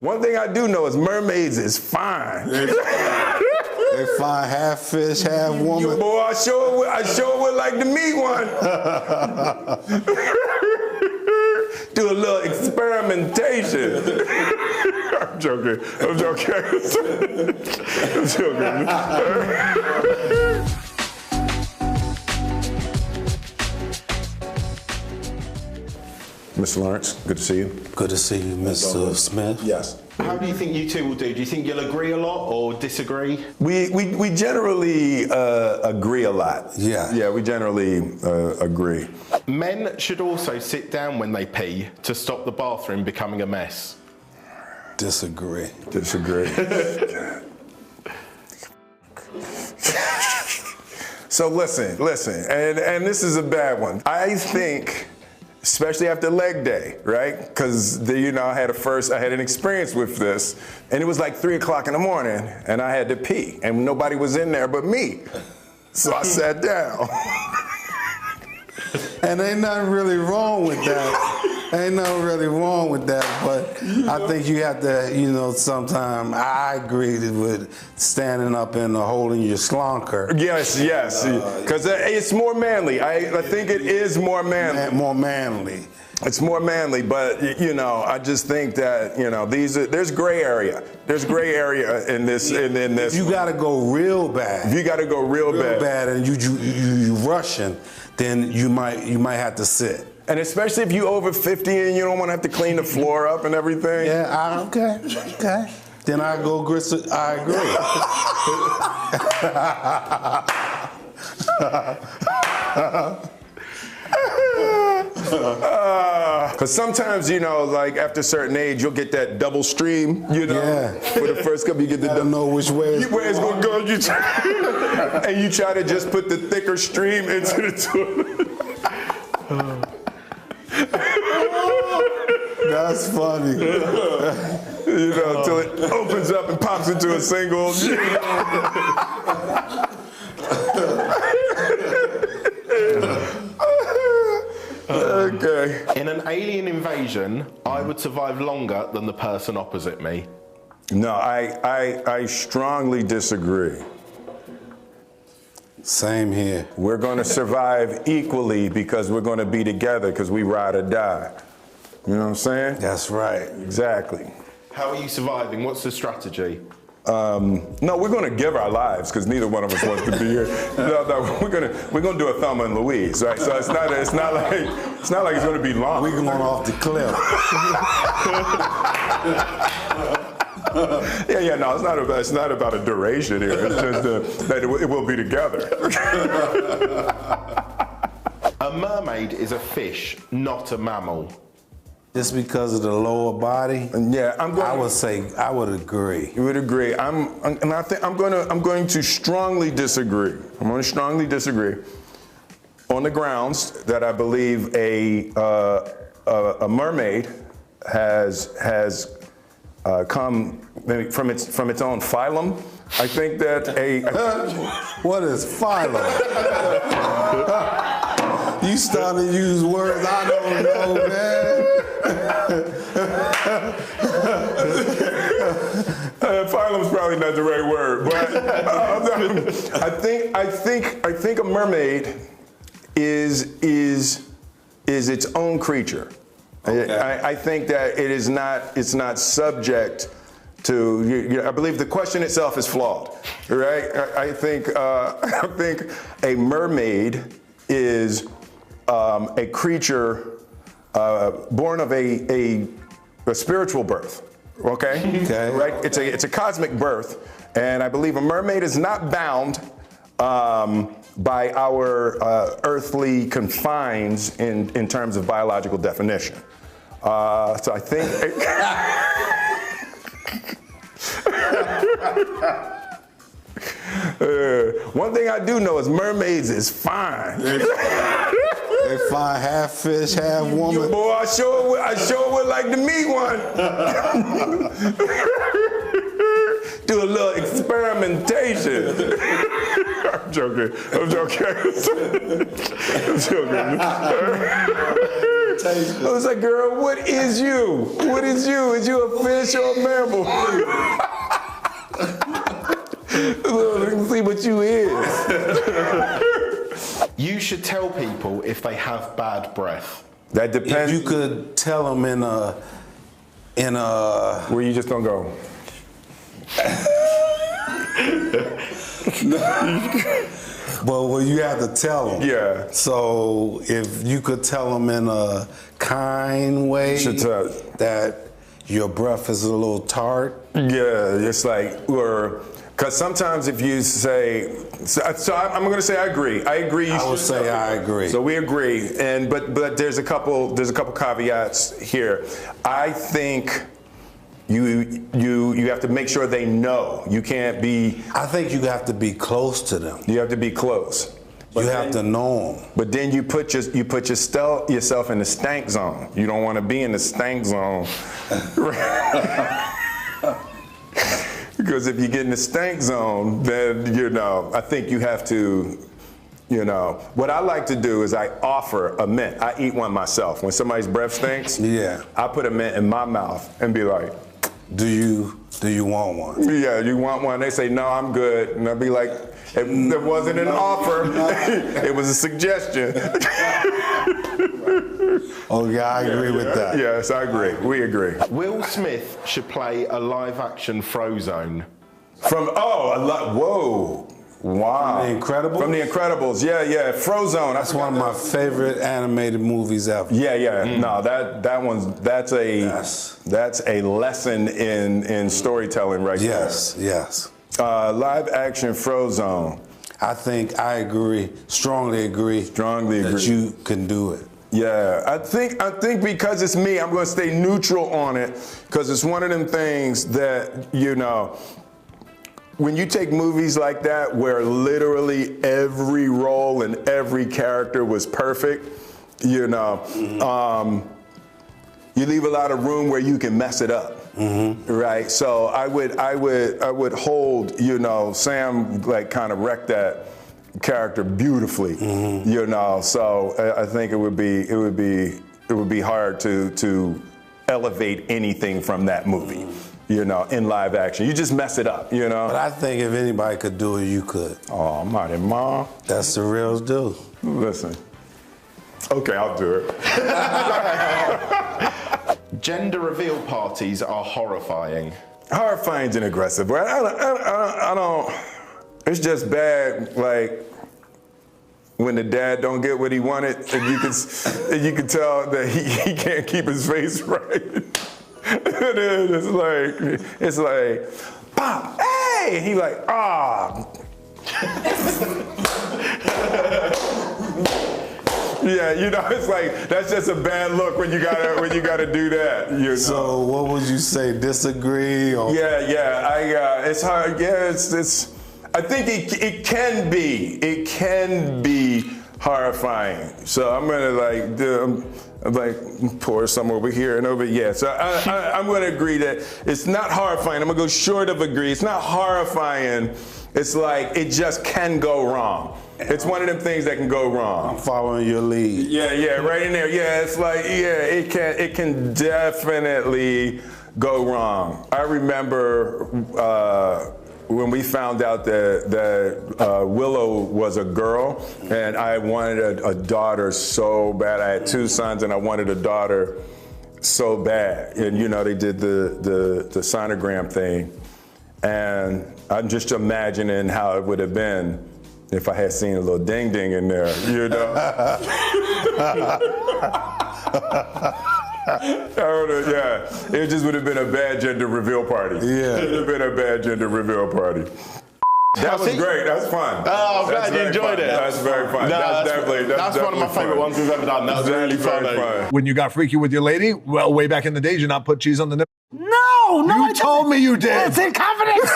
One thing I do know is mermaids is fine. They fine, half fish, half woman. Boy, I sure would like to meet one. Do a little experimentation. I'm joking. I'm joking. I'm joking. Mr. Lawrence, good to see you. Good to see you, Mr. Smith. Yes. How do you think you two will do? Do you think you'll agree a lot or disagree? We generally agree a lot. Yeah. Yeah, we generally agree. Men should also sit down when they pee to stop the bathroom becoming a mess. Disagree. Disagree. So listen, and this is a bad one. I think, especially after leg day, right? Because I had an experience with this, and it was like 3 o'clock in the morning, and I had to pee, and nobody was in there but me. So I sat down. And ain't nothing really wrong with that. Ain't nothing really wrong with that, but I think you have to, sometime I agree with standing up and holding your slonker. Yes, because it's more manly. I think it is more manly. More manly. It's more manly, but I just think that there's gray area. There's gray area in this. In this. If you got to go real bad. If you got to go real bad, and you rushing, then you might have to sit. And especially if you over 50 and you don't want to have to clean the floor up and everything. Yeah, okay. Then I go gristle. I agree. Because sometimes, like after a certain age, you'll get that double stream, Yeah. For the first couple, you get the double. Know which way it's going to go. And you try to just put the thicker stream into the toilet. That's funny. Until it opens up and pops into a single. Okay. In an alien invasion, I would survive longer than the person opposite me. No, I strongly disagree. Same here. We're going to survive equally because we're going to be together because we ride or die. You know what I'm saying? That's right. Exactly. How are you surviving? What's the strategy? No, we're going to give our lives because neither one of us wants to be here. No, we're going to do a Thelma and Louise, right? So it's not like it's going to be long. We're going off the cliff. No, it's not about a duration here. It's just that it will be together. A mermaid is a fish, not a mammal. Just because of the lower body? Yeah, I would agree. You would agree. I'm going to strongly disagree. I'm going to strongly disagree on the grounds that I believe a mermaid has come maybe from its own phylum. I think that What is phylum? You starting to use words I don't know, man. Phylum's probably not the right word, but I think a mermaid is its own creature. Okay. I think that it's not subject to. I believe the question itself is flawed, right? I think a mermaid is a creature born of a spiritual birth. Okay. Right. It's a cosmic birth, and I believe a mermaid is not bound by our earthly confines in terms of biological definition. So I think. One thing I do know is mermaids is fine. They fine, half fish, half woman. Boy, I sure would like to meet one. Do a little experimentation. I'm joking. I'm joking. expectations. I was like, girl, what is you? What is you? Is you a fish or a mammal? Let's see what you is. You should tell people if they have bad breath. That depends. If you could tell them in a where you just don't go. well, you have to tell them. Yeah. So if you could tell them in a kind way Should tell. that your breath is a little tart. Yeah, it's like, or, because sometimes if you say, so I'm going to say I agree. I agree. I would say I agree. So we agree, and but there's a couple caveats here. I think you have to make sure they know. You can't be. I think you have to be close to them. You have to be close. You have to know them. But then you put yourself in the stank zone. You don't want to be in the stank zone. Because if you get in the stank zone, then, I think you have to, what I like to do is I offer a mint. I eat one myself. When somebody's breath stinks, Yeah. I put a mint in my mouth and be like, Do you want one? yeah, you want one? They say, no, I'm good. And I'll be like, it wasn't an offer. It was a suggestion. Oh, yeah, I agree with that. Yes, I agree. We agree. Will Smith should play a live-action Frozone. Whoa. Wow. From The Incredibles? From The Incredibles, yeah. Frozone. That's one of my favorite animated movies ever. Yeah. No, that's a lesson in storytelling right Yes. there. Live action Frozone. I agree, strongly agree. That you can do it. Yeah, I think because it's me, I'm going to stay neutral on it, because it's one of them things that, when you take movies like that where literally every role and every character was perfect, you leave a lot of room where you can mess it up. Right? So I would hold, Sam kind of wrecked that character beautifully, So I think it would be hard to elevate anything from that movie, in live action. You just mess it up, But I think if anybody could do it, you could. Oh, mighty ma. That's the real deal. Listen. Okay, I'll do it. Gender reveal parties are horrifying. Horrifying's and aggressive, but I don't. It's just bad, like when the dad don't get what he wanted, and you can tell that he can't keep his face right. And then it's like, Pop, hey, and he like, ah. Yeah, it's like that's just a bad look when you gotta do that. So what would you say? Disagree? Or? Yeah. It's hard. Yeah, it's. I think it can be horrifying. So I'm gonna pour some over here and over. Yeah. So I'm gonna agree that it's not horrifying. I'm gonna go short of agree. It's not horrifying. It's like it just can go wrong. It's one of them things that can go wrong. I'm following your lead. Yeah, right in there. Yeah, it's like, it can definitely go wrong. I remember when we found out that Willow was a girl, and I wanted a daughter so bad. I had 2 sons, and I wanted a daughter so bad. And they did the sonogram thing, and I'm just imagining how it would have been if I had seen a little ding ding in there, it just would have been a bad gender reveal party. Yeah. It would have been a bad gender reveal party. That was great. That's fun. Oh, I'm glad you enjoyed it. That's very fun. That's one of my favorite ones we've ever done. That was really fun. When you got freaky with your lady, well, way back in the days, you not put cheese on the nipple. No, You told me you did. It's in confidence.